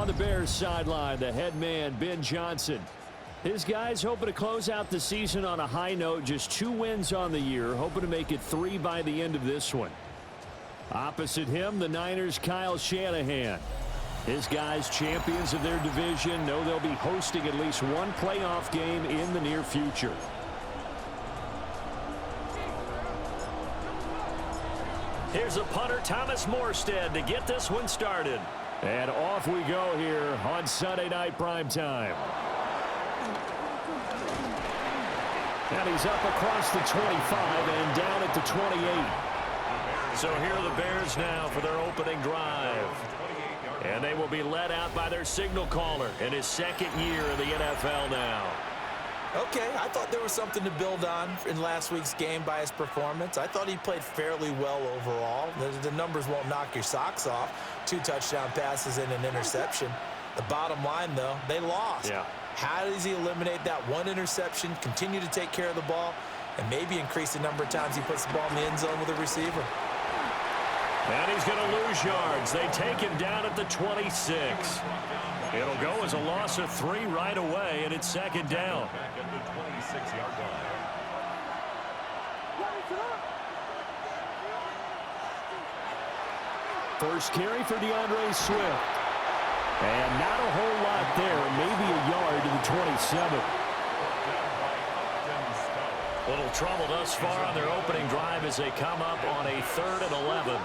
On the Bears sideline, the head man, Ben Johnson. His guys hoping to close out the season on a high note. Just 2 wins on the year, hoping to make it 3 by the end of this one. Opposite him, the Niners' Kyle Shanahan. His guys, champions of their division, know they'll be hosting at least one playoff game in the near future. Here's a punter, Thomas Morstead, to get this one started. And off we go here on Sunday Night Primetime. And he's up across the 25 and down at the 28. So here are the Bears now for their opening drive. And they will be led out by their signal caller in his 2nd year in the NFL now. Okay, I thought there was something to build on in last week's game by his performance. I thought he played fairly well overall. The numbers won't knock your socks off. 2 touchdown passes and an interception. The bottom line, though, they lost. Yeah. How does he eliminate that 1 interception, continue to take care of the ball, and maybe increase the number of times he puts the ball in the end zone with a receiver? And he's going to lose yards. They take him down at the 26. It'll go as a loss of 3 right away, and it's 2nd down. First carry for DeAndre Swift. And not a whole lot there, maybe a yard to the 27. Little trouble thus far on their opening drive as they come up on a 3rd and 11.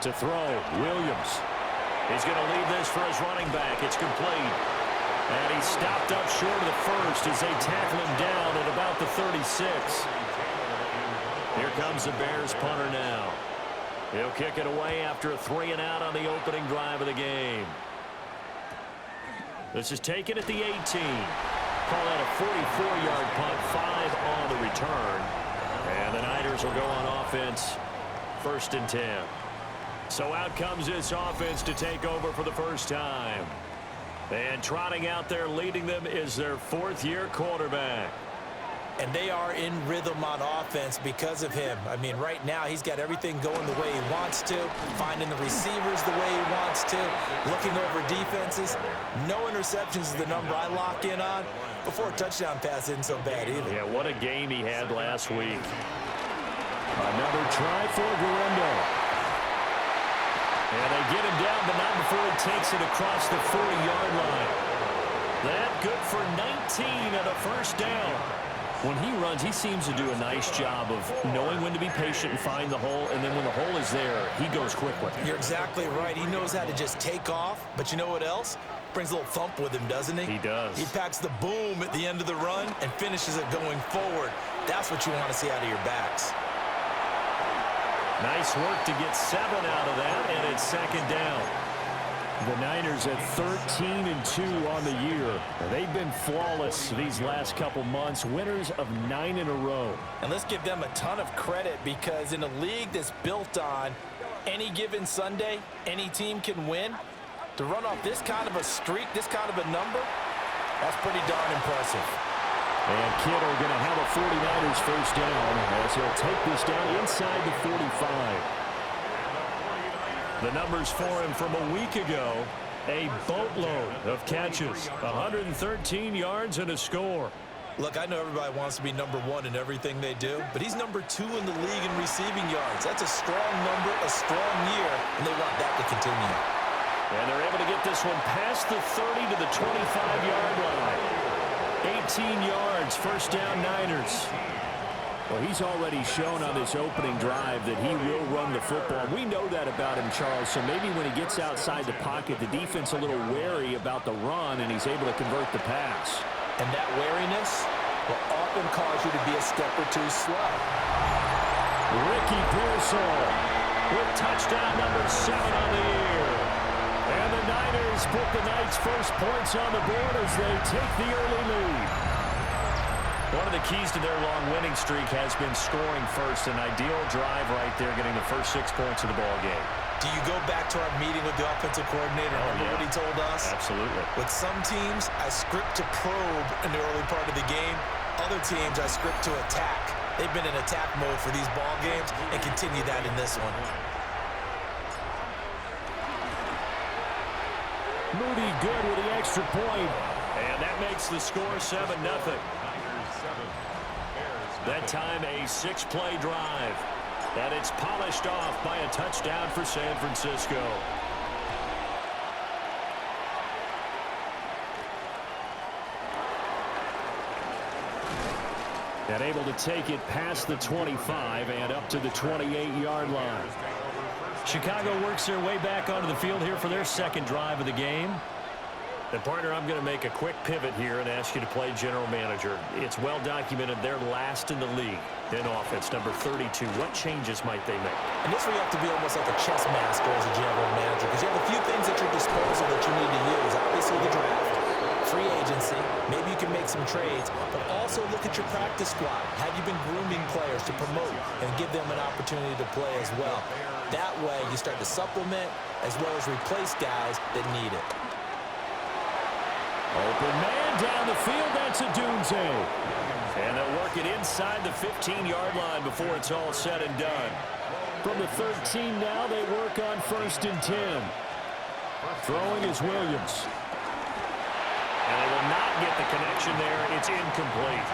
To throw, Williams. He's going to leave this for his running back. It's complete. And he's stopped up short of the first as they tackle him down at about the 36. Here comes the Bears punter now. He'll kick it away after a 3 and out on the opening drive of the game. This is taken at the 18. Call that a 44-yard punt, 5 on the return. And the Niners will go on offense, 1st and 10. So out comes this offense to take over for the first time. And trotting out there leading them is their 4th-year quarterback. And they are in rhythm on offense because of him. I mean, right now he's got everything going the way he wants to, finding the receivers the way he wants to, looking over defenses. No interceptions is the number I lock in on. Before a touchdown pass isn't so bad either. Yeah, what a game he had last week. Another try for Guerrero. And they get him down, but not before he takes it across the 40-yard line. That good for 19 and a 1st down. When he runs, he seems to do a nice job of knowing when to be patient and find the hole, and then when the hole is there, he goes quickly. You're exactly right. He knows how to just take off, but you know what else? Brings a little thump with him, doesn't he? He does. He packs the boom at the end of the run and finishes it going forward. That's what you want to see out of your backs. Nice work to get 7 out of that, and it's 2nd down. The Niners at 13-2 on the year. They've been flawless these last couple months, winners of 9 in a row. And let's give them a ton of credit because in a league that's built on any given Sunday, any team can win. To run off this kind of a streak, this kind of a number, that's pretty darn impressive. And Kittle going to have a 49ers 1st down as he'll take this down inside the 45. The numbers for him from a week ago, a boatload of catches, 113 yards and a score. Look, I know everybody wants to be number 1 in everything they do, but he's number 2 in the league in receiving yards. That's a strong number, a strong year, and they want that to continue. And they're able to get this one past the 30 to the 25-yard line. 18 yards, 1st down Niners. Well, he's already shown on this opening drive that he will run the football. We know that about him, Charles, so maybe when he gets outside the pocket, the defense a little wary about the run, and he's able to convert the pass. And that wariness will often cause you to be a step or 2 slow. Ricky Pearsall with touchdown number 7 on the year. And the Niners put the Knights' first points on the board as they take the early lead. One of the keys to their long winning streak has been scoring first. An ideal drive right there, getting the first 6 points of the ball game. Do you go back to our meeting with the offensive coordinator? Remember what he told us? Absolutely. With some teams, I script to probe in the early part of the game. Other teams, I script to attack. They've been in attack mode for these ball games and continue that in this one. Moody good with the extra point. And that makes the score 7-0. That time a 6-play drive. And it's polished off by a touchdown for San Francisco. And able to take it past the 25 and up to the 28-yard line. Chicago works their way back onto the field here for their second drive of the game. And partner, I'm going to make a quick pivot here and ask you to play general manager. It's well documented they're last in the league in offense, number 32. What changes might they make? And this where you have to be almost like a chess master as a general manager, because you have a few things at your disposal that you need to use. Obviously the draft, free agency, maybe you can make some trades, but also look at your practice squad. Have you been grooming players to promote and give them an opportunity to play as well? That way you start to supplement as well as replace guys that need it. Open man down the field. That's a Dunze. And they'll work it inside the 15-yard line before it's all said and done. From the 13 now, they work on 1st and 10. Throwing is Williams. And they will not get the connection there. It's incomplete.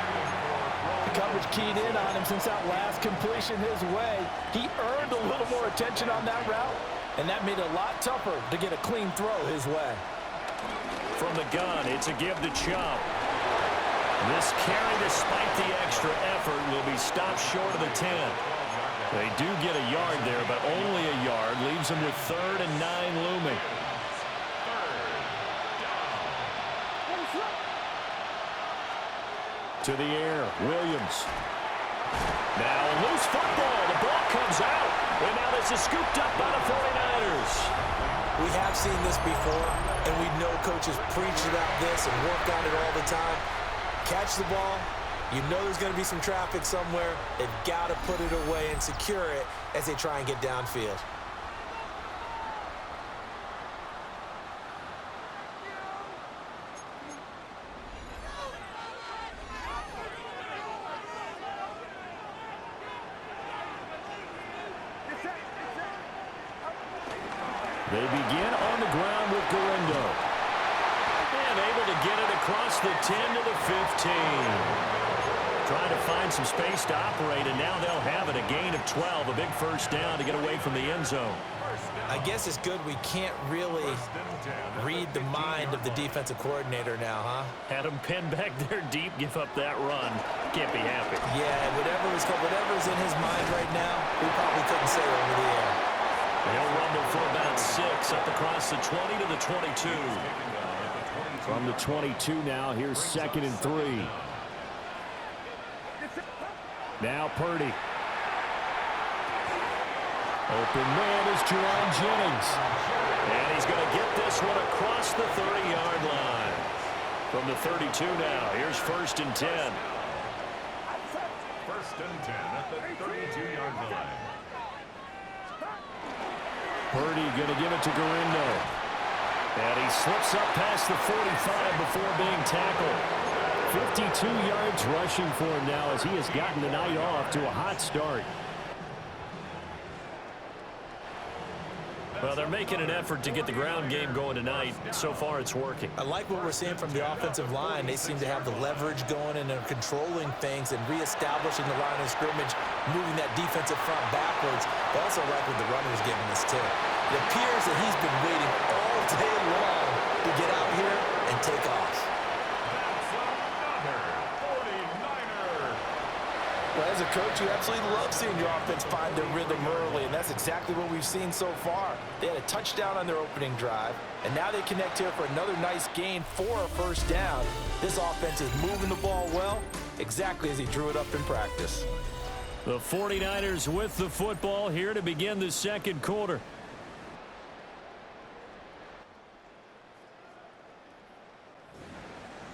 The coverage keyed in on him since that last completion his way. He earned a little more attention on that route, and that made it a lot tougher to get a clean throw his way. From the gun, it's a give to Chubb. This carry, despite the extra effort, will be stopped short of the 10. They do get a yard there, but only a yard. Leaves them with 3rd and 9 looming. To the air, Williams. Now a loose football. The ball comes out. And now this is scooped up by the 49ers. We have seen this before, and we know coaches preach about this and work on it all the time. Catch the ball. You know there's going to be some traffic somewhere. They've got to put it away and secure it as they try and get downfield. They begin on the ground with Gorindo. And able to get it across the 10 to the 15. Trying to find some space to operate, and now they'll have it. A gain of 12, a big first down to get away from the end zone. I guess it's good we can't really read the mind of the defensive coordinator now, huh? Had him pinned back there deep, give up that run. Can't be happy. Yeah, whatever's in his mind right now, we probably couldn't say over the air. He'll rumble for about 6 up across the 20 to the 22. From the 22 now, here's 2nd and 3. Now Purdy. Open man is Jerron Jennings. And he's going to get this one across the 30-yard line. From the 32 now, here's 1st and 10. 1st and 10 at the 32-yard line. Purdy going to give it to Gorindo. And he slips up past the 45 before being tackled. 52 yards rushing for him now as he has gotten the night off to a hot start. Well, they're making an effort to get the ground game going tonight. So far, it's working. I like what we're seeing from the offensive line. They seem to have the leverage going and they're controlling things and reestablishing the line of scrimmage, moving that defensive front backwards. But also like what the runner's giving us, too. It appears that he's been waiting all day long to get out here and take off. Well, as a coach, you absolutely love seeing your offense find their rhythm early, and that's exactly what we've seen so far. They had a touchdown on their opening drive, and now they connect here for another nice gain for a first down. This offense is moving the ball well, exactly as he drew it up in practice. The 49ers with the football here to begin the second quarter.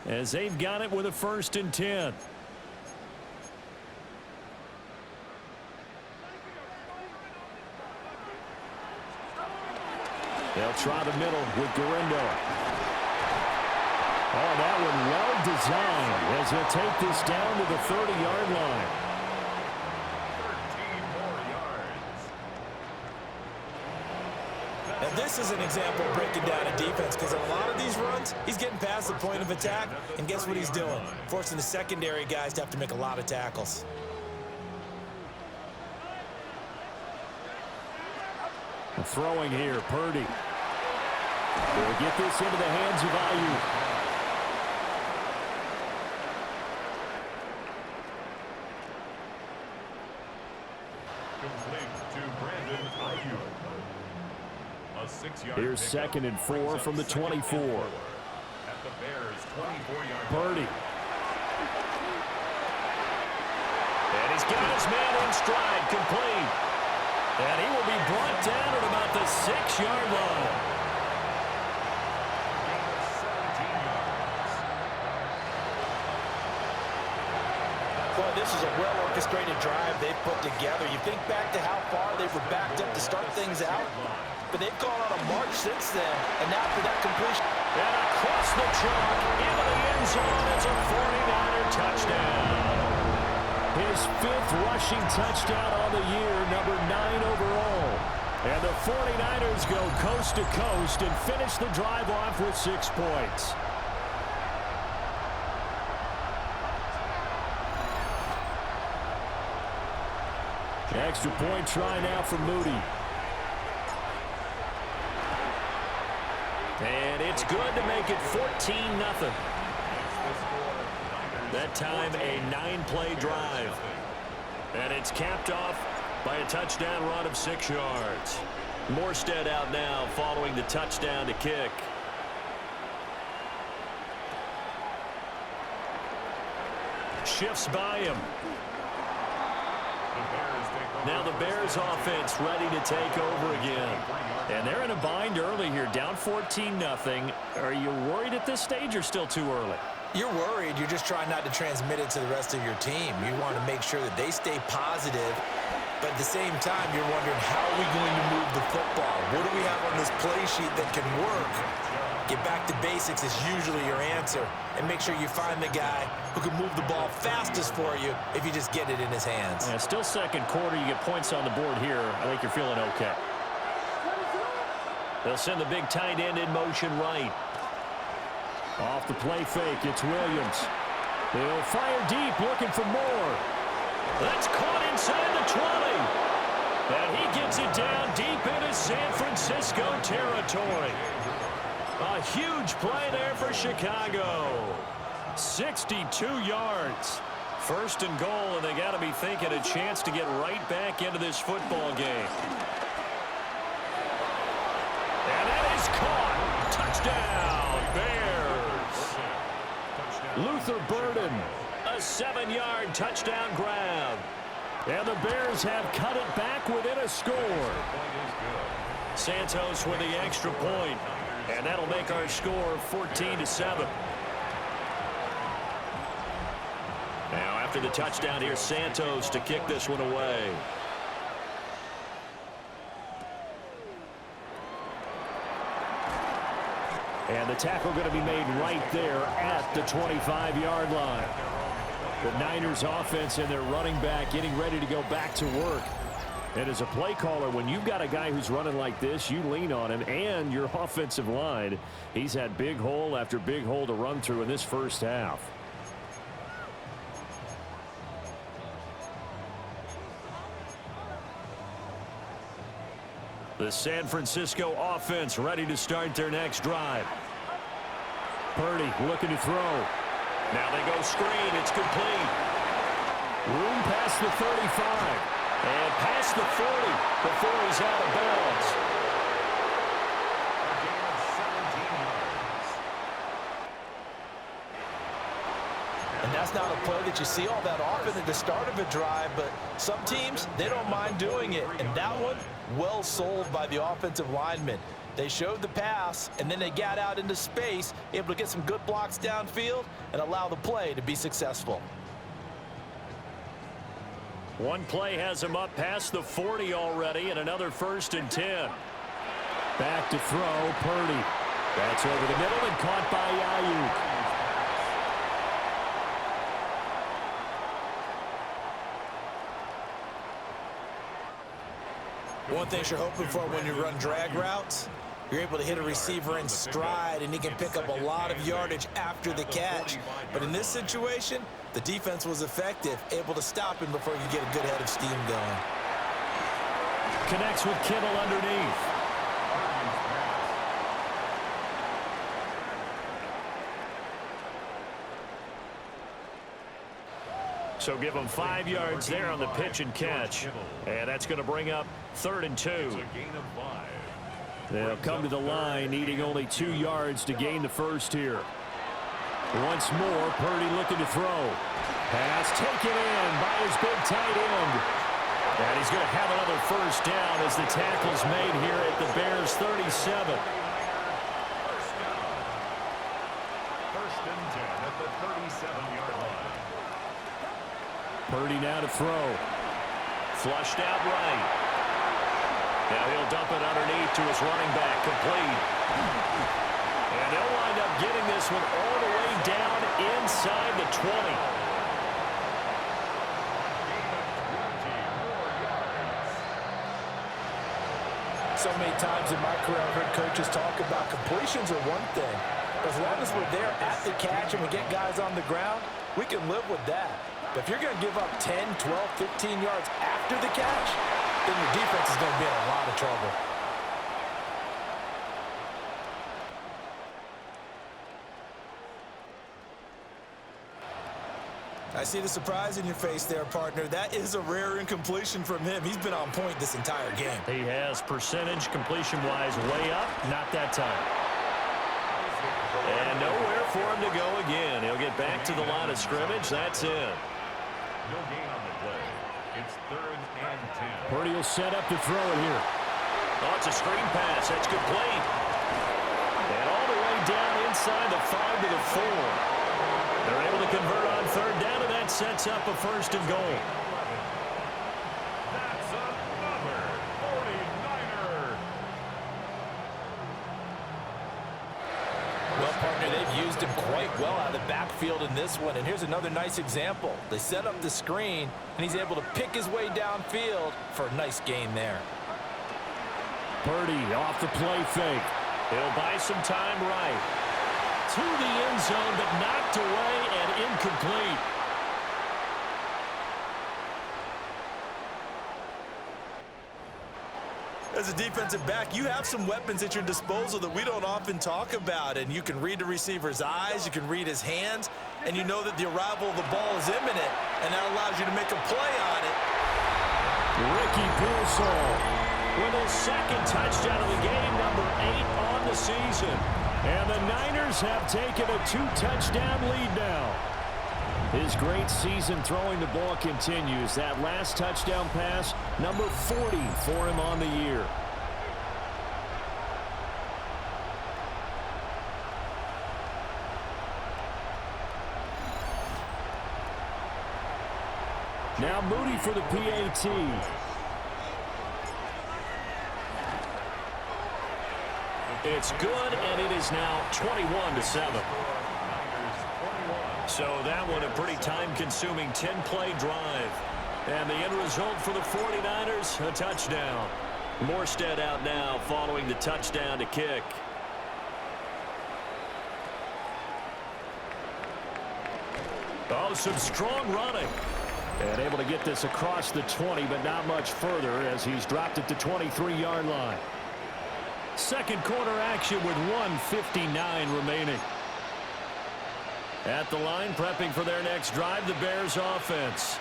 As they've got it with a 1st and 10. They'll try the middle with Gorindo. Oh, that one well designed as he'll take this down to the 30-yard line. 13 more yards. That this is an example of breaking down a defense because in a lot of these runs, he's getting past the point of attack, and guess what he's doing? Forcing the secondary guys to have to make a lot of tackles. Throwing here, Purdy. They'll get this into the hands of Ayuk. Complete to Brandon Ayuk. A 6-yard Here's second and 4 from the 24. At the Bears' 24-yard Purdy. And he's got his man in stride, complete. And he will be brought down at about the 6-yard line. Boy, this is a well-orchestrated drive they've put together. You think back to how far they were backed up to start things out, but they've gone on a march since then, and now for that completion. And across the chalk, into the end zone, it's a 49er touchdown. His 5th rushing touchdown on the year, number 9 overall. And the 49ers go coast to coast and finish the drive off with 6 points. Extra point try now for Moody. And it's good to make it 14-0. That time, a 9-play drive. And it's capped off by a touchdown run of 6 yards. Morstead out now following the touchdown to kick. Shifts by him. Now the Bears offense ready to take over again. And they're in a bind early here, down 14-0. Are you worried at this stage or still too early? You're worried. You're just trying not to transmit it to the rest of your team. You want to make sure that they stay positive, but at the same time, you're wondering, how are we going to move the football? What do we have on this play sheet that can work? Get back to basics is usually your answer, and make sure you find the guy who can move the ball fastest for you if you just get it in his hands. Yeah, still second quarter. You get points on the board here. I think you're feeling okay. They'll send the big tight end in motion right. Off the play fake, it's Williams. They'll fire deep, looking for more. That's caught inside the 20. And he gets it down deep into San Francisco territory. A huge play there for Chicago. 62 yards. First and goal, and they got to be thinking a chance to get right back into this football game. And that is caught. Touchdown, Bears. Luther Burden. A 7-yard touchdown grab. And the Bears have cut it back within a score. Santos with the extra point. And that'll make our score 14-7. Now after the touchdown, here's Santos to kick this one away. And the tackle going to be made right there at the 25-yard line. The Niners offense and their running back getting ready to go back to work. And as a play caller, when you've got a guy who's running like this, you lean on him and your offensive line. He's had big hole after big hole to run through in this first half. The San Francisco offense ready to start their next drive. Purdy looking to throw. Now they go screen. It's complete. Room past the 35. And past the 40 before he's out of bounds. And that's not a play that you see all that often at the start of a drive, but some teams, they don't mind doing it. And that one, well sold by the offensive lineman. They showed the pass, and then they got out into space, able to get some good blocks downfield and allow the play to be successful. One play has him up past the 40 already, and another 1st and 10. Back to throw, Purdy. That's over the middle and caught by Ayuk. One thing you're hoping for when you run drag routes, you're able to hit a receiver in stride, and he can pick up a lot of yardage after the catch. But in this situation, the defense was effective, able to stop him before you get a good head of steam going. Connects with Kittle underneath. So give them 5 yards there on the pitch and catch. And that's going to bring up 3rd and 2. They'll come to the line, needing only 2 yards to gain the first here. Once more, Purdy looking to throw. Pass taken in by his big tight end. And he's going to have another first down as the tackle's made here at the Bears' 37. First and 10 at the 37-yard line. Purdy now to throw. Flushed out right. Now he'll dump it underneath to his running back, complete. And they'll wind up getting this one all the way down inside the 20. So many times in my career, I've heard coaches talk about completions are one thing. As long as we're there at the catch and we get guys on the ground, we can live with that. But if you're going to give up 10, 12, 15 yards after the catch, then your defense is going to be in a lot of trouble. I see the surprise in your face there, partner. That is a rare incompletion from him. He's been on point this entire game. He has percentage completion-wise way up, not that time. And nowhere for him to go again. He'll get back to the line of scrimmage. That's it. No gain on the play. It's 3rd and 10. Purdy will set up to throw it here. Oh, it's a screen pass. That's complete. And all the way down inside the 5 to the 4. They're able to convert on 3rd down, and that sets up a 1st and goal. That's another 49er. Well, partner, they've used him quite well out of the backfield in this one. And here's another nice example. They set up the screen, and he's able to pick his way downfield for a nice gain there. Purdy off the play fake. He'll buy some time right. To the end zone, but knocked away and incomplete. As a defensive back, you have some weapons at your disposal that we don't often talk about. And you can read the receiver's eyes, you can read his hands, and you know that the arrival of the ball is imminent, and that allows you to make a play on it. Ricky Pearsall with his 2nd touchdown of the game, number 8 on the season. And the Niners have taken a 2-touchdown lead now. His great season throwing the ball continues. That last touchdown pass, number 40 for him on the year. Now Moody for the PAT. It's good, and it is now 21-7. So that one a pretty time-consuming 10-play drive. And the end result for the 49ers, a touchdown. Morstead out now following the touchdown to kick. Oh, some strong running. And able to get this across the 20, but not much further as he's dropped it to 23-yard line. Second quarter action with 1:59 remaining. At the line, prepping for their next drive, the Bears offense.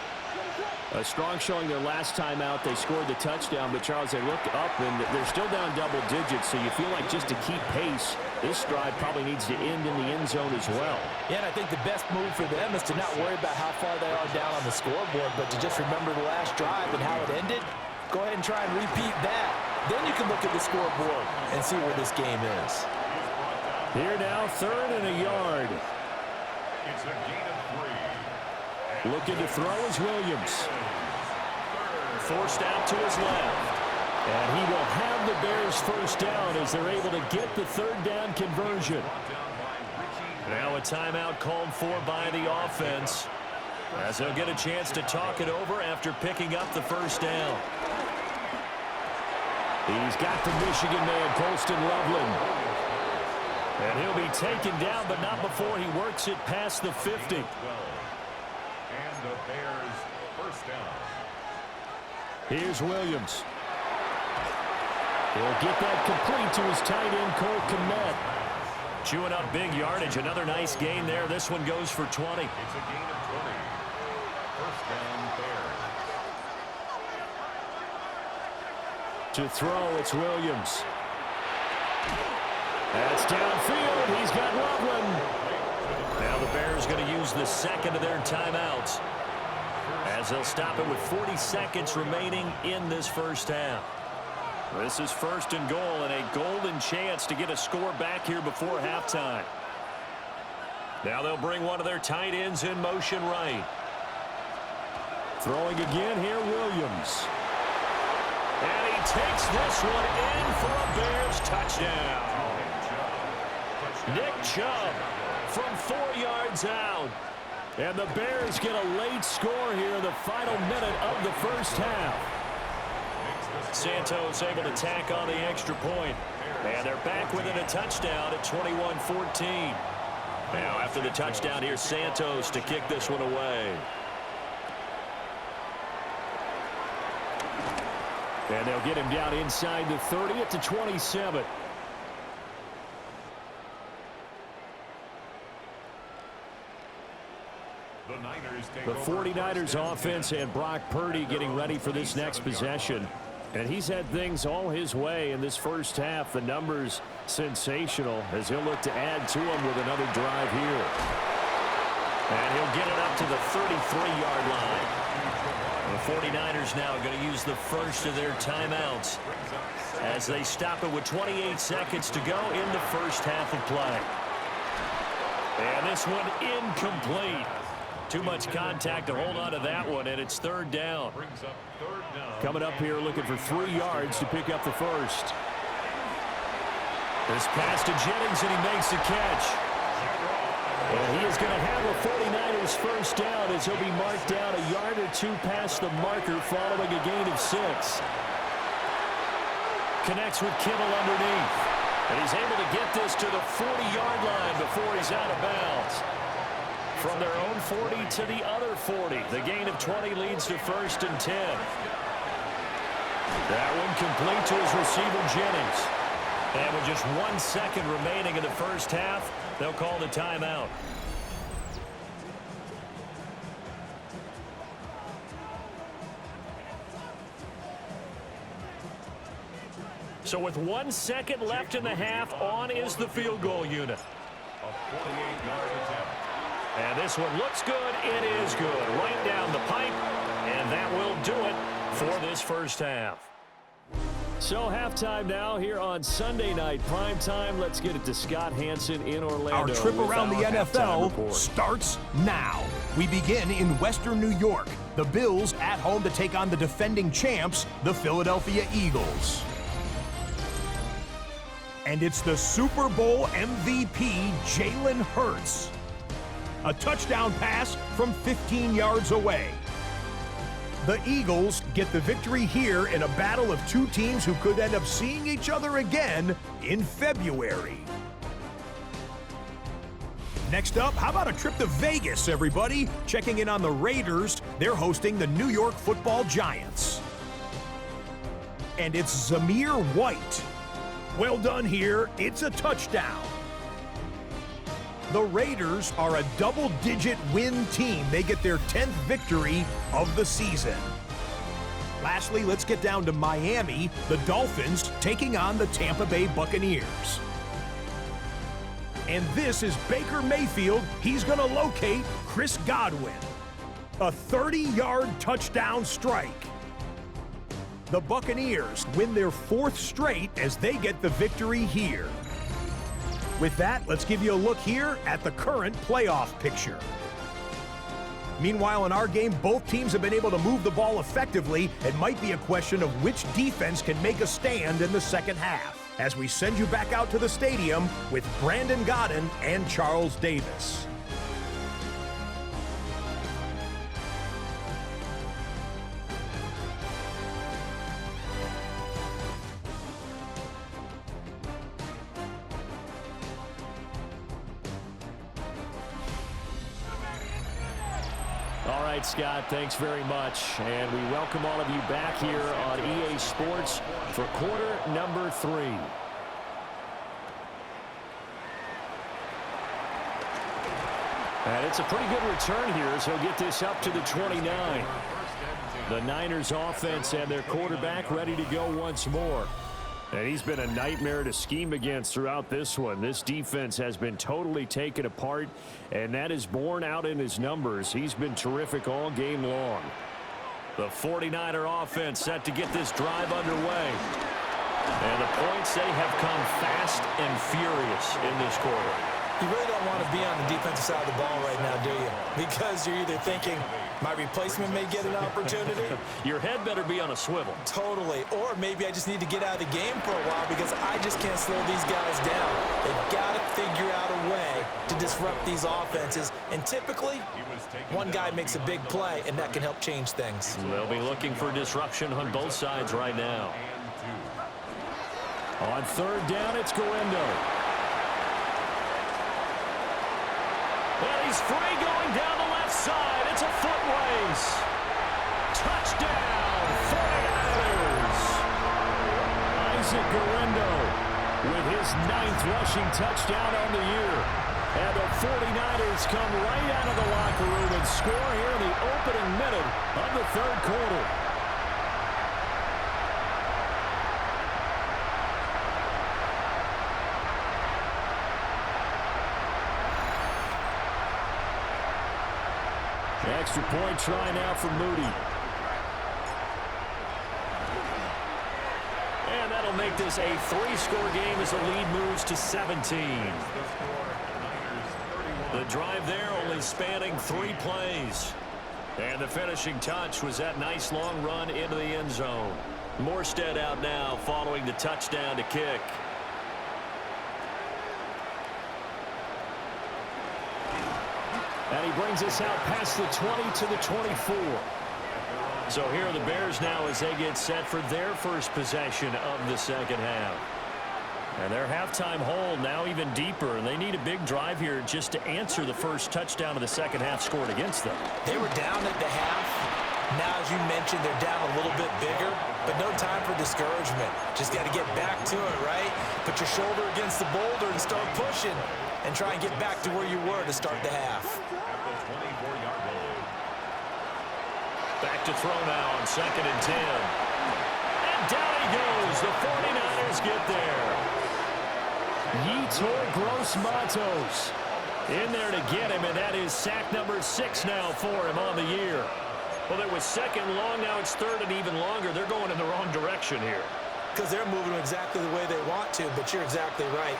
A strong showing their last time out. They scored the touchdown, but Charles, they look up and they're still down double digits, so you feel like just to keep pace, this drive probably needs to end in the end zone as well. Yeah, and I think the best move for them is to not worry about how far they are down on the scoreboard, but to just remember the last drive and how it ended. Go ahead and try and repeat that. Then you can look at the scoreboard and see where this game is. Here now, 3rd and a yard. It's a gain of 3. Looking to throw is Williams. Forced out to his left. And he will have the Bears first down as they're able to get the 3rd down conversion. Now a timeout called for by the offense, as they'll get a chance to talk it over after picking up the first down. He's got the Michigan man, Colston Loveland. And he'll be taken down, but not before he works it past the 50. And the Bears first down. Here's Williams. He'll get that complete to his tight end, Cole Kmet. Chewing up big yardage. Another nice gain there. This one goes for 20. It's a gain of 20. First down, Bears. To throw, it's Williams. That's downfield. He's got Loveland. Now the Bears going to use the second of their timeouts, as they'll stop it with 40 seconds remaining in this first half. This is first and goal, and a golden chance to get a score back here before halftime. Now they'll bring one of their tight ends in motion right. Throwing again here, Williams. And he takes this one in for a Bears touchdown. Nick Chubb from 4 yards out. And the Bears get a late score here in the final minute of the first half. Santos able to tack on the extra point. And they're back within a touchdown at 21-14. Now after the touchdown, here's Santos to kick this one away. And they'll get him down inside the 30 at the 27. The 49ers offense and Brock Purdy getting ready for this next possession. And he's had things all his way in this first half. The numbers sensational as he'll look to add to them with another drive here. And he'll get it up to the 33-yard line. The 49ers now going to use the first of their timeouts as they stop it with 28 seconds to go in the first half of play. And this one incomplete. Too much contact to hold on to that one, and it's third down. Coming up here looking for 3 yards to pick up the first. This pass to Jennings, and he makes the catch. And he is going to have a 49ers first down as he'll be marked down a yard or 2 past the marker following a gain of 6. Connects with Kittle underneath. And he's able to get this to the 40-yard line before he's out of bounds. From their own 40 to the other 40. The gain of 20 leads to first and 10. That one complete to his receiver, Jennings. And with just 1 second remaining in the first half, they'll call the timeout. So with 1 second left in the half, on is the field goal unit. A 48-yard attempt. And this one looks good. It is good. Right down the pipe. And that will do it for this first half. So halftime now here on Sunday night prime time. Let's get it to Scott Hansen in Orlando. Our trip around the NFL starts now. We begin in Western New York. The Bills at home to take on the defending champs, the Philadelphia Eagles. And it's the Super Bowl MVP, Jalen Hurts. A touchdown pass from 15 yards away. The Eagles get the victory here in a battle of 2 teams who could end up seeing each other again in February. Next up, how about a trip to Vegas, everybody? Checking in on the Raiders. They're hosting the New York Football Giants. And it's Zamir White. Well done here. It's a touchdown. The Raiders are a double-digit win team. They get their 10th victory of the season. Lastly, let's get down to Miami. The Dolphins taking on the Tampa Bay Buccaneers. And this is Baker Mayfield. He's going to locate Chris Godwin. A 30-yard touchdown strike. The Buccaneers win their 4th straight as they get the victory here. With that, let's give you a look here at the current playoff picture. Meanwhile, in our game, both teams have been able to move the ball effectively. It might be a question of which defense can make a stand in the second half. As we send you back out to the stadium with Brandon Godden and Charles Davis. All right, Scott, thanks very much. And we welcome all of you back here on EA Sports for quarter number 3. And it's a pretty good return here as he'll get this up to the 29. The Niners offense and their quarterback ready to go once more. And he's been a nightmare to scheme against throughout this one. This defense has been totally taken apart, and that is borne out in his numbers. He's been terrific all game long. The 49er offense set to get this drive underway. And the points, they have come fast and furious in this quarter. You really don't want to be on the defensive side of the ball right now, do you? Because you're either thinking, my replacement may get an opportunity. Your head better be on a swivel. Totally. Or maybe I just need to get out of the game for a while because I just can't slow these guys down. They've got to figure out a way to disrupt these offenses. And typically, one guy makes a big play, and that can help change things. They'll be looking for disruption on both sides right now. On third down, it's Guendo. And he's free going down the left side. It's a foot race. Touchdown, 49ers. Isaac Guendo with his 9th rushing touchdown on the year. And the 49ers come right out of the locker room and score here in the opening minute of the third quarter. Extra point try now for Moody. And that'll make this a 3-score game as the lead moves to 17. The drive there only spanning 3 plays. And the finishing touch was that nice long run into the end zone. Morstead out now following the touchdown to kick. And he brings us out past the 20 to the 24. So here are the Bears now as they get set for their first possession of the second half. And their halftime hole now even deeper, and they need a big drive here just to answer the first touchdown of the second half scored against them. They were down at the half. Now, as you mentioned, they're down a little bit bigger, but no time for discouragement. Just got to get back to it, right? Put your shoulder against the boulder and start pushing and try and get back to where you were to start the half. Back to throw now on 2nd and 10. And down he goes. The 49ers get there. Yetur Gross-Matos in there to get him, and that is sack number 6 now for him on the year. Well, it was 2nd long. Now it's 3rd and even longer. They're going in the wrong direction here. Because they're moving exactly the way they want to, but you're exactly right.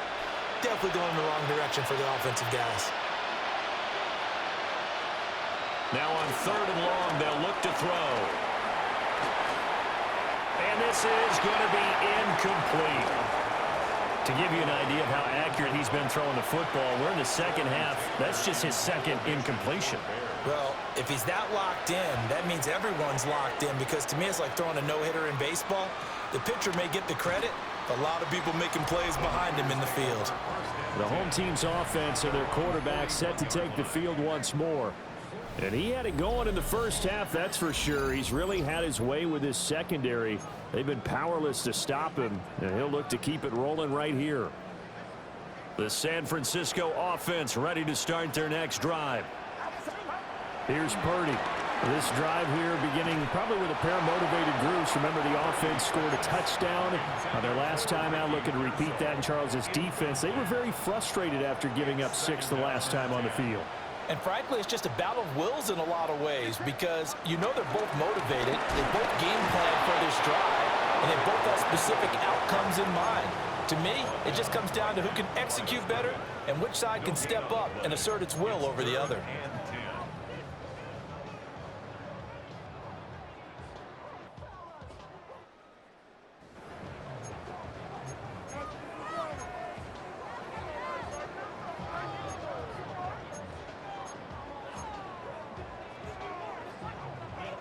Definitely going in the wrong direction for the offensive guys. Now on 3rd and long, they'll look to throw. And this is going to be incomplete. To give you an idea of how accurate he's been throwing the football, we're in the second half. That's just his 2nd incompletion. Well, if he's that locked in, that means everyone's locked in, because to me it's like throwing a no-hitter in baseball. The pitcher may get the credit, a lot of people making plays behind him in the field. The home team's offense and their quarterback set to take the field once more. And he had it going in the first half, that's for sure. He's really had his way with his secondary. They've been powerless to stop him, and he'll look to keep it rolling right here. The San Francisco offense ready to start their next drive. Here's Purdy. This drive here beginning probably with a pair of motivated groups. Remember, the offense scored a touchdown on their last time out. Looking to repeat that in Charles' defense. They were very frustrated after giving up 6 the last time on the field. And frankly, it's just a battle of wills in a lot of ways, because you know they're both motivated, they both game plan for this drive, and they both have specific outcomes in mind. To me, it just comes down to who can execute better and which side can step up and assert its will over the other.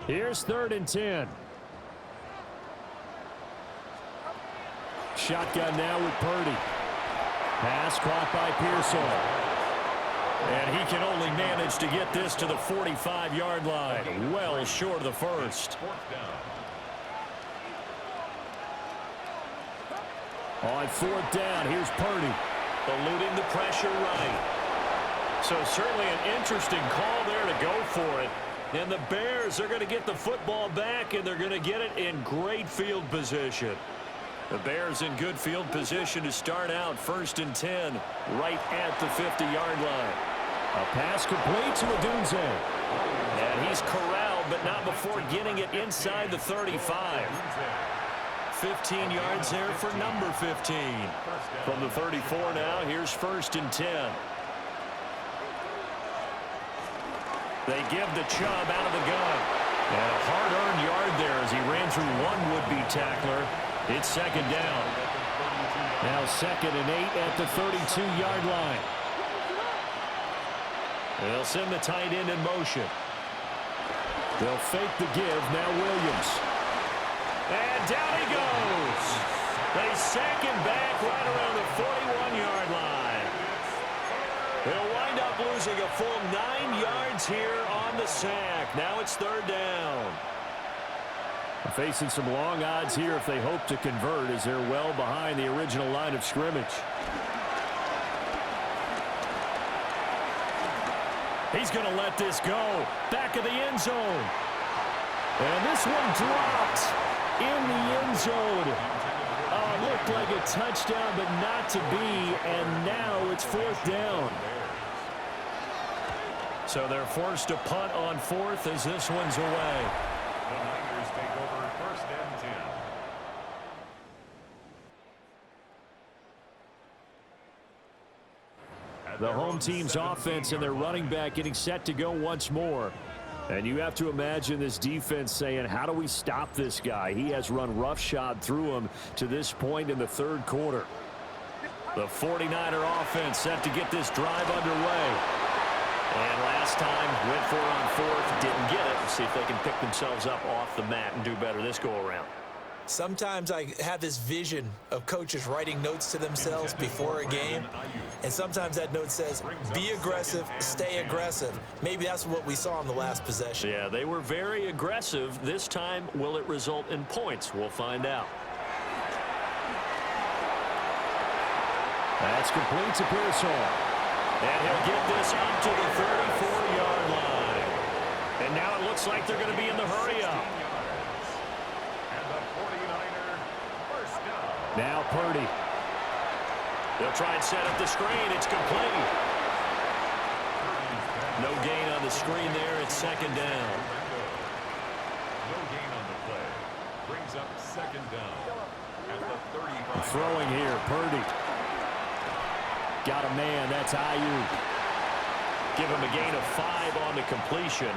Here's 3rd and 10. Shotgun now with Purdy. Pass caught by Pearson. And he can only manage to get this to the 45-yard line. Well short of the first. On fourth down, here's Purdy. Eluding the pressure right. So certainly an interesting call there to go for it. And the Bears are going to get the football back, and they're going to get it in great field position. The Bears in good field position to start out 1st and 10 right at the 50-yard line. A pass complete to Odunze. And he's corralled, but not before getting it inside the 35. 15 yards there for number 15. From the 34 now, here's 1st and 10. They give the Chubb out of the gun. And a hard-earned yard there as he ran through one would-be tackler. It's 2nd down. Now 2nd and 8 at the 32-yard line. They'll send the tight end in motion. They'll fake the give. Now Williams. And down he goes. They sack him back right around the 41-yard line. They'll wind up losing a full 9 yards here on the sack. Now it's 3rd down. Facing some long odds here if they hope to convert, as they're well behind the original line of scrimmage. He's going to let this go. Back of the end zone. And this one dropped in the end zone. Looked like a touchdown, but not to be. And now it's 4th down. So they're forced to punt on 4th as this one's away. The Niners take over 1st and 10. The home team's offense and their running back getting set to go once more. And you have to imagine this defense saying, how do we stop this guy? He has run roughshod through him to this point in the 3rd quarter. The 49er offense set to get this drive underway. And last time, went for it on 4th, didn't get it. See if they can pick themselves up off the mat and do better this go-around. Sometimes I have this vision of coaches writing notes to themselves before a game, and sometimes that note says, be aggressive, stay aggressive. Maybe that's what we saw in the last possession. Yeah, they were very aggressive. This time, will it result in points? We'll find out. That's complete to Pearsall. And he'll get this up to the 34-yard line. And now it looks like they're going to be in the hurry-up. Now Purdy. They'll try and set up the screen. It's complete. No gain on the screen there. It's 2nd down. No gain on the play. Brings up 2nd down at the 35. Throwing here, Purdy. Got a man. That's Ayuk. Give him a gain of 5 on the completion.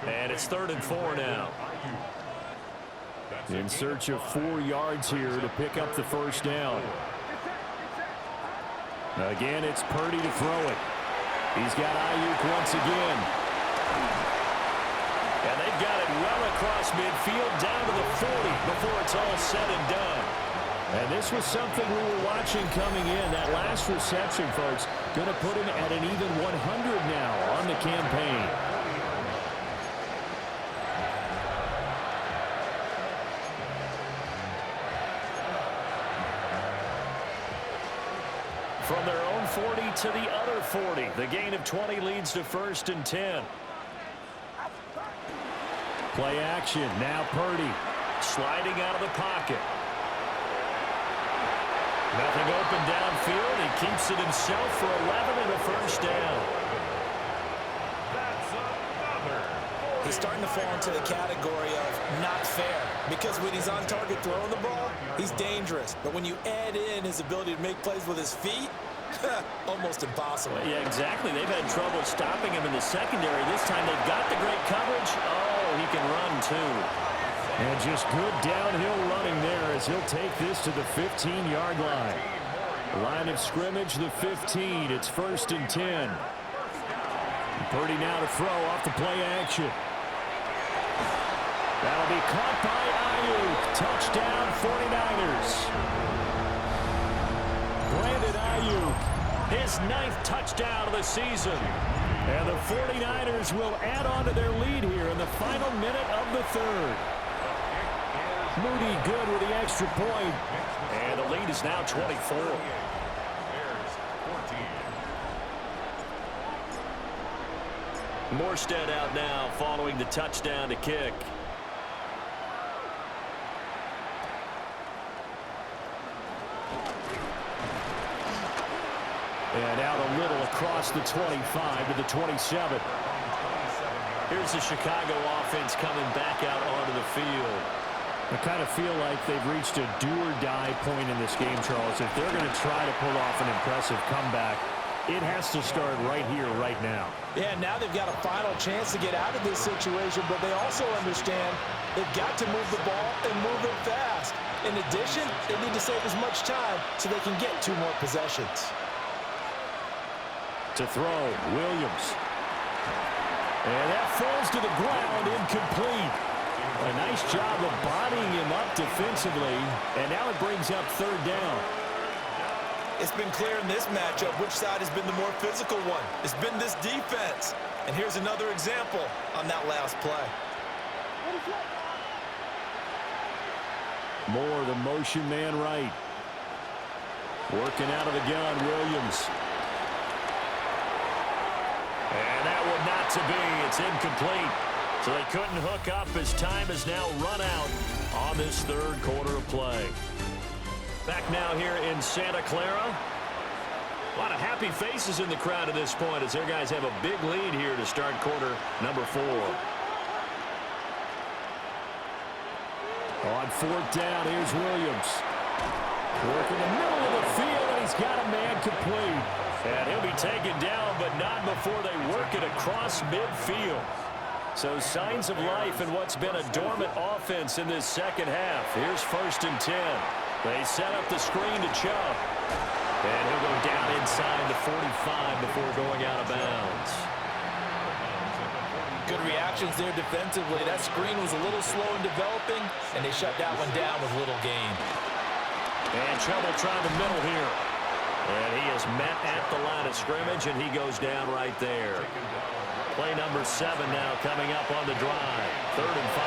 And it's 3rd and 4 now. In search of 4 yards here to pick up the 1st down. Again, it's Purdy to throw it. He's got Ayuk once again. And they've got it well across midfield down to the 40 before it's all said and done. And this was something we were watching coming in. That last reception, folks, going to put him at an even 100 now on the campaign. From their own 40 to the other 40. The gain of 20 leads to 1st and 10. Play action. Now Purdy. Sliding out of the pocket. Nothing open downfield. He keeps it himself for 11 and a 1st down. That's another. He's starting to fall into the category of not fair, because when he's on target throwing the ball, he's dangerous. But when you add in his ability to make plays with his feet, almost impossible. Yeah, exactly. They've had trouble stopping him in the secondary. This time they've got the great coverage. Oh, he can run too. And just good downhill running there as he'll take this to the 15-yard line. Line of scrimmage, the 15. It's 1st and 10. Purdy now to throw off the play action. That'll be caught by Ayuk. Touchdown, 49ers. Ayuk. His 9th touchdown of the season. And the 49ers will add on to their lead here in the final minute of the third. Moody good with the extra point. And the lead is now 24. Morstead out now following the touchdown to kick. And out a little across the 25 to the 27. Here's the Chicago offense coming back out onto the field. I kind of feel like they've reached a do-or-die point in this game, Charles. If they're going to try to pull off an impressive comeback, it has to start right here, right now. Yeah, now they've got a final chance to get out of this situation, but they also understand they've got to move the ball and move it fast. In addition, they need to save as much time so they can get 2 more possessions. To throw, Williams. And that falls to the ground, incomplete. A nice job of bodying him up defensively, and now it brings up 3rd down. It's been clear in this matchup which side has been the more physical one. It's been this defense. And here's another example on that last play. More the motion man right. Working out of the gun, Williams. And that one not to be. It's incomplete. So they couldn't hook up as time has now run out on this 3rd quarter of play. Back now here in Santa Clara. A lot of happy faces in the crowd at this point as their guys have a big lead here to start quarter number 4. On 4th down, here's Williams. Working the middle of the field, and he's got a man complete. And he'll be taken down, but not before they work it across midfield. So signs of life in what's been a dormant offense in this second half. Here's 1st and 10. They set up the screen to Chubb. And he'll go down inside the 45 before going out of bounds. Good reactions there defensively. That screen was a little slow in developing, and they shut that one down with little gain. And Chubb will try the middle here. And he is met at the line of scrimmage, and he goes down right there. Play number 7 now coming up on the drive. 3rd and 5.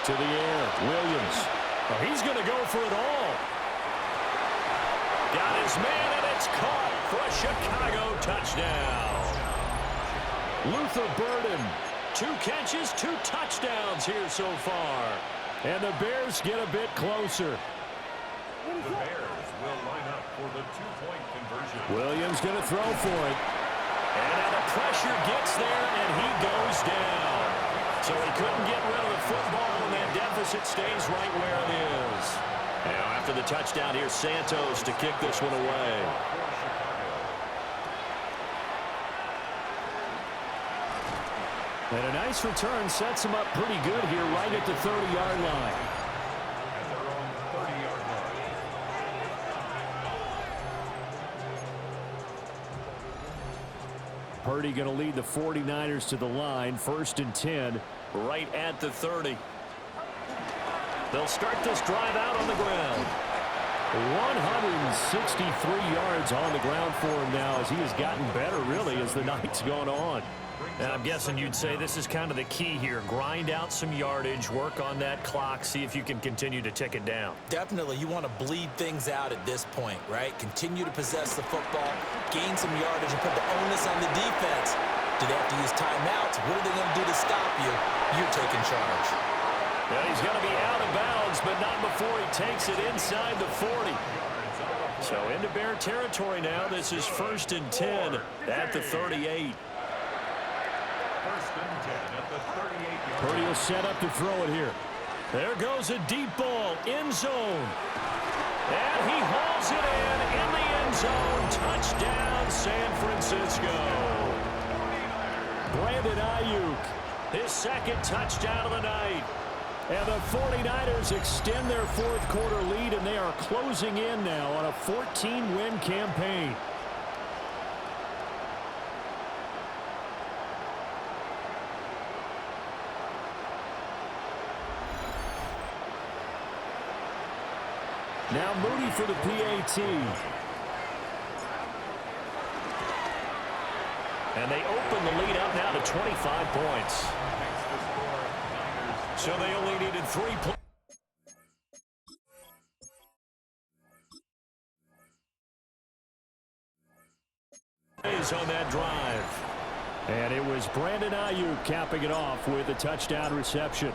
To the air, Williams. Oh, he's going to go for it all. Got his man, and it's caught for a Chicago touchdown. Luther Burden. 2 catches, 2 touchdowns here so far. And the Bears get a bit closer. The Bears will line up for the 2-point conversion. Williams going to throw for it. And now the pressure gets there, and he goes down. So he couldn't get rid of the football, and that deficit stays right where it is. Now after the touchdown, here's Santos to kick this one away. And a nice return sets him up pretty good here right at the 30-yard line. At their own 30-yard line. Purdy going to lead the 49ers to the line. 1st and 10. Right at the 30. They'll start this drive out on the ground. 163 yards on the ground for him now as he has gotten better, really, as the night's gone on. And I'm guessing you'd say this is kind of the key here. Grind out some yardage, work on that clock, see if you can continue to tick it down. Definitely, you want to bleed things out at this point, right? Continue to possess the football, gain some yardage, and put the onus on the defense. Do they have to use timeouts? What are they going to do to stop you? You're taking charge. Well, he's going to be out of bounds, but not before he takes it inside the 40. So into Bear territory now. This is 1st and 10 at the 38. Purdy will set up to throw it here. There goes a deep ball, end zone. And he hauls it in the end zone. Touchdown, San Francisco. Brandon Ayuk, his 2nd touchdown of the night. And the 49ers extend their 4th quarter lead, and they are closing in now on a 14-win campaign. Now Moody for the PAT. And they open the lead up now to 25 points. So they only needed 3 plays on that drive. And it was Brandon Ayuk capping it off with a touchdown reception.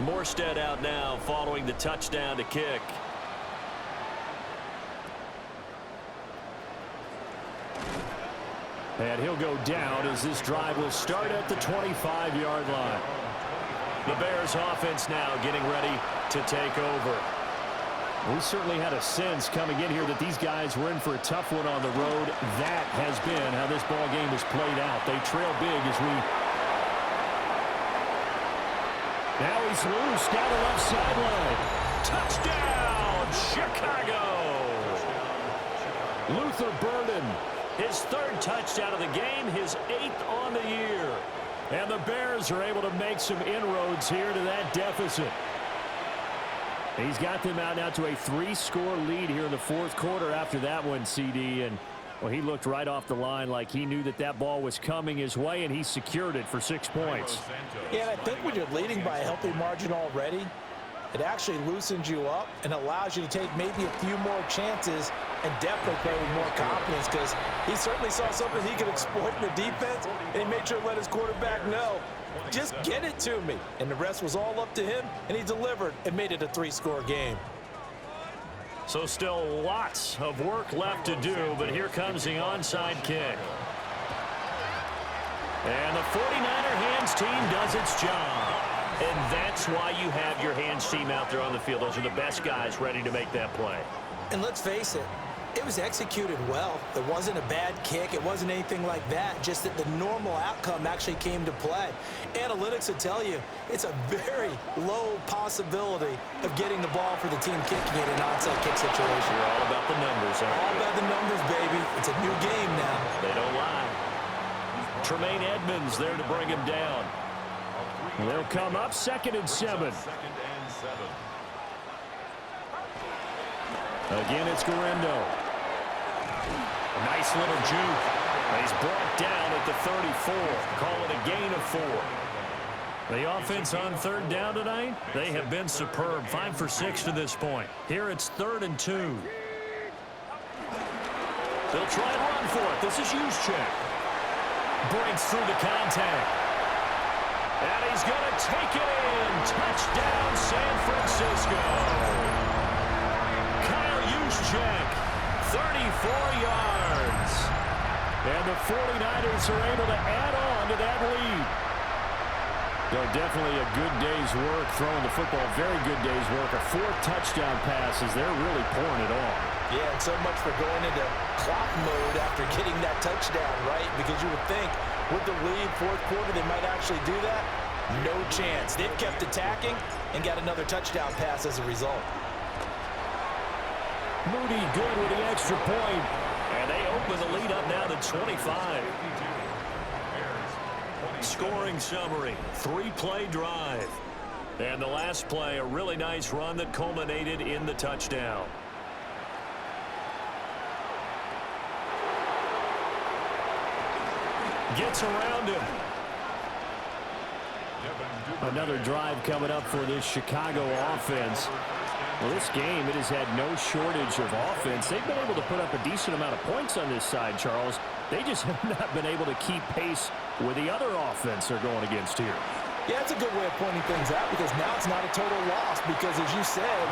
Morstead out now following the touchdown to kick. And he'll go down as this drive will start at the 25-yard line. The Bears offense now getting ready to take over. We certainly had a sense coming in here that these guys were in for a tough one on the road. That has been how this ball game has played out. They trail big as we... Now he's loose down the left sideline. Touchdown, Chicago! Luther Burden. His 3rd touchdown of the game, his 8th on the year. And the Bears are able to make some inroads here to that deficit. He's got them out now to a 3-score lead here in the 4th quarter after that one, CD. And, well, he looked right off the line like he knew that that ball was coming his way, and he secured it for 6 points. Yeah, and I think when you're leading by a healthy margin already, it actually loosens you up and allows you to take maybe a few more chances and definitely play with more confidence, because he certainly saw something he could exploit in the defense, and he made sure to let his quarterback know, just get it to me. And the rest was all up to him, and he delivered and made it a 3-score game. So still lots of work left to do, but here comes the onside kick. And the 49er hands team does its job. And that's why you have your hands team out there on the field. Those are the best guys ready to make that play. And let's face it, it was executed well. It wasn't a bad kick. It wasn't anything like that. Just that the normal outcome actually came to play. Analytics will tell you it's a very low possibility of getting the ball for the team kicking it in an onside kick situation. You're all about the numbers, aren't you? All about the numbers, baby. It's a new game now. They don't lie. Tremaine Edmonds there to bring him down. They'll come up 2nd and 7. Again, it's Guerrero. A nice little juke. He's brought down at the 34. Call it a gain of 4. The offense on 3rd down tonight, they have been superb. 5 for 6 to this point. Here it's 3rd and 2. They'll try and run for it. This is Juszczyk. Breaks through the contact. And he's going to take it in. Touchdown, San Francisco. Kyle Juszczyk, 34 yards. And the 49ers are able to add on to that lead. Definitely a good day's work throwing the football. Very good day's work. A 4th touchdown passes. They're really pouring it on. Yeah, and so much for going into clock mode after getting that touchdown, right? Because you would think with the lead, 4th quarter, they might actually do that. No chance. They've kept attacking and got another touchdown pass as a result. Moody good with the extra point. And they open the lead up now to 25. Scoring summary, 3-play drive. And the last play, a really nice run that culminated in the touchdown. Gets around him. Another drive coming up for this Chicago offense. Well, this game, it has had no shortage of offense. They've been able to put up a decent amount of points on this side, Charles. They just have not been able to keep pace with the other offense they're going against here. Yeah, that's a good way of pointing things out, because now it's not a total loss, because as you said,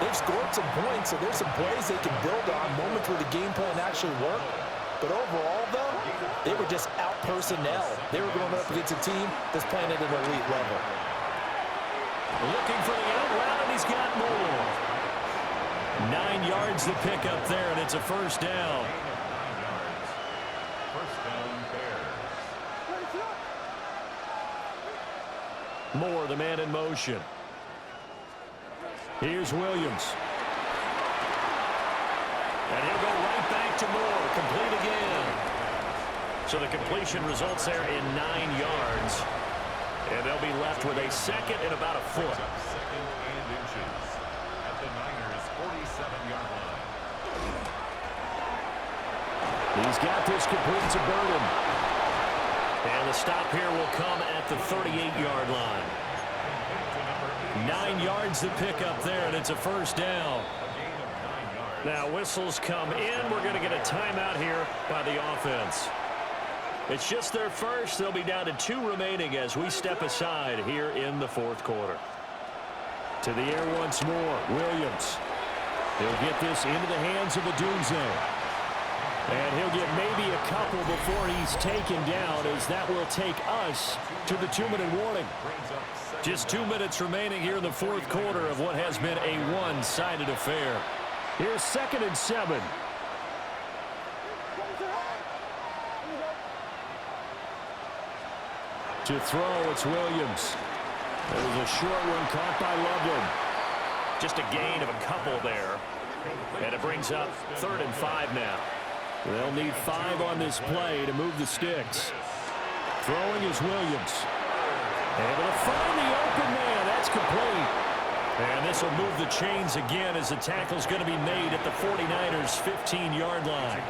they've scored some points, so there's some plays they can build on, moments where the game plan actually worked. But overall, though, they were just out personnel. They were going up against a team that's playing at an elite level. Looking for the out route, and he's got more. 9 yards to pick up there, and it's a 1st down. Moore, the man in motion. Here's Williams. And he'll go right back to Moore. Complete again. So the completion results there in 9 yards. And they'll be left with a 2nd and about a foot. 2nd and inches at the Niners 47-yard line. He's got this complete to Burden. And the stop here will come at the 38-yard line. 9 yards to pick up there, and it's a first down. Now whistles come in. We're going to get a timeout here by the offense. It's just their first. They'll be down to 2 remaining as we step aside here in the fourth quarter. To the air once more, Williams. He'll get this into the hands of Odunze. And he'll get maybe a couple before he's taken down, as that will take us to the 2-minute warning. Just 2 minutes remaining here in the fourth quarter of what has been a one-sided affair. Here's 2nd and 7. To throw, it's Williams. There's a short one caught by Loveland. Just a gain of a couple there. And it brings up 3rd and 5 now. They'll need 5 on this play to move the sticks. Throwing is Williams. Able to find the open man. That's complete. And this will move the chains again as the tackle's going to be made at the 49ers' 15-yard line.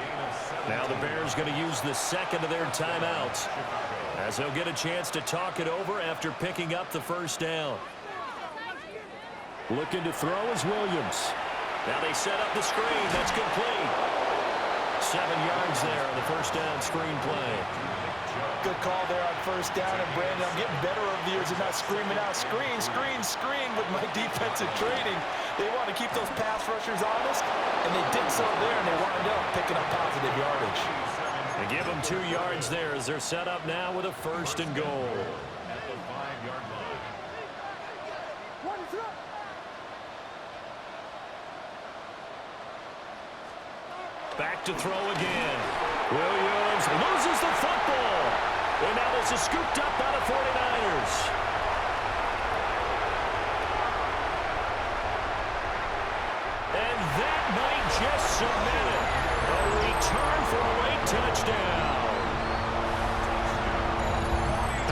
Now the Bears going to use the second of their timeouts, as they'll get a chance to talk it over after picking up the first down. Looking to throw is Williams. Now they set up the screen. That's complete. 7 yards there on the first down screen play. Good call there on first down. And Brandon, I'm getting better over the years and not screaming out screen, screen, screen with my defensive training. They want to keep those pass rushers honest, and they did so there, and they wound up picking up positive yardage. And give them 2 yards there as they're set up now with a 1st and goal. At the 5-yard line. Back to throw again. Williams loses the football. And now this is scooped up by the 49ers. And that might just cement it. A return for a late touchdown.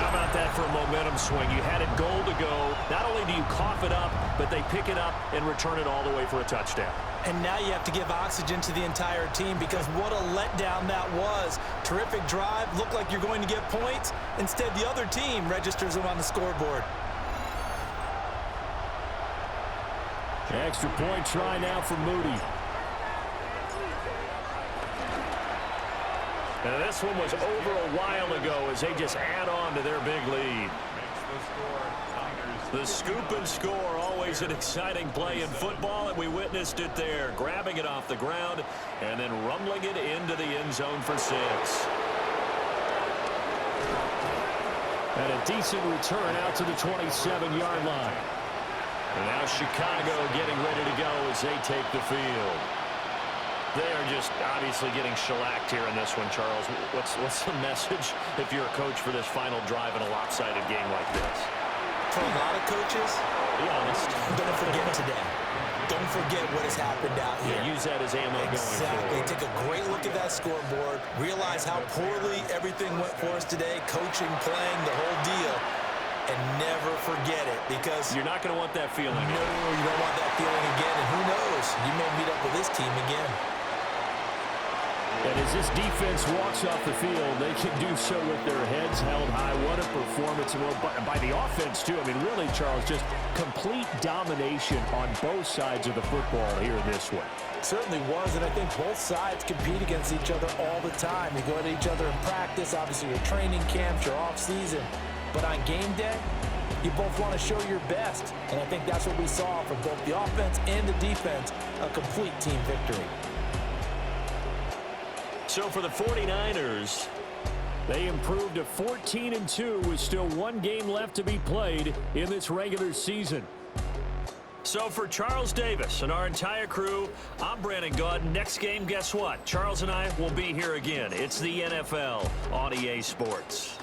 How about that for a momentum swing? You had it goal to go. Not only do you cough it up, but they pick it up and return it all the way for a touchdown. And now you have to give oxygen to the entire team, because what a letdown that was. Terrific drive. Looked like you're going to get points. Instead, the other team registers them on the scoreboard. Extra point try now for Moody. And this one was over a while ago as they just add on to their big lead. The scoop and score, always an exciting play in football, and we witnessed it there, grabbing it off the ground and then rumbling it into the end zone for 6. And a decent return out to the 27-yard line. And now Chicago getting ready to go as they take the field. They are just obviously getting shellacked here in this one, Charles. What's the message if you're a coach for this final drive in a lopsided game like this? For a lot of coaches, be honest, don't forget today. Don't forget what has happened out here. Yeah, use that as ammo going forward. Take a great look at that scoreboard. Realize how poorly everything went for us today. Coaching, playing, the whole deal. And never forget it, because you're not going to want that feeling. No, you don't want that feeling again. And who knows? You may meet up with this team again. And as this defense walks off the field, they can do so with their heads held high. What a performance by the offense, too. I mean, really, Charles, just complete domination on both sides of the football here in this one. Certainly was, and I think both sides compete against each other all the time. They go at each other in practice, obviously your training camps, your off-season. But on game day, you both want to show your best. And I think that's what we saw from both the offense and the defense, a complete team victory. So for the 49ers, they improved to 14-2 with still one game left to be played in this regular season. So for Charles Davis and our entire crew, I'm Brandon Gaudin. Next game, guess what? Charles and I will be here again. It's the NFL on EA Sports.